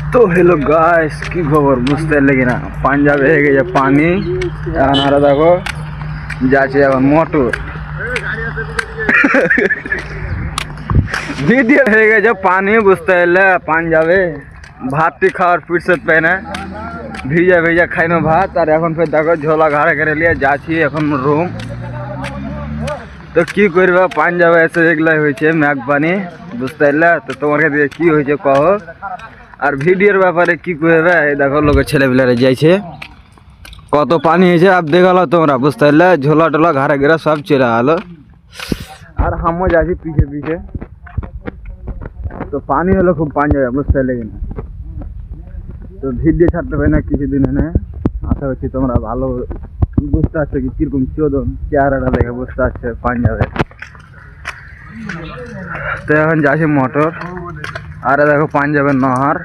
তো hello guys কি খবর বুঝতে লাগি না পাঞ্জাবে হয়ে গেছে পানি এখন আর দেখো যাচ্ছে এখন মোটর ভিডিও হয়ে গেছে পানি বুঝতে এলে পাঞ্জাবে ভাতটি খাওয়ার ফুরসত পাই না ভিজা ভিজা খাইনো ভাত আর এখন ফের দেখো ঝোলা ঘাড়ে ঘেরে নিয়ে যাচ্ছি এখন রুম তো কি করবে পাঞ্জাবে এসে এগুলাই হয়েছে ম্যাগ পানি বুঝতে এলে তো তোমার কাছে কি হয়েছে কহ আর ভিডিওর ব্যাপারে কি করবে এই দেখো লোকের ছেলেপিলারা যাইছে কত পানি হয়েছে আর দেখালো তোমরা বুঝতে পারলে ঝোলা টোলা ঘাড়ে ঘেরা সব চলে গেলো আর হামও যাচ্ছি পিছে পিছে তো পানি হলো খুব পাঞ্জাবে বুঝতে পারলে কিনা তো ভিডিও ছাড়তে পারি না কিছুদিন এনে আশা করছি তোমরা ভালো বুঝতে পারছো কি কিরকম চোদন চেহারাটা দেখে বুঝতে পারছো পাঞ্জাবে তো এখন যাচ্ছি মোটর আর দেখো পাঞ্জাবের নহর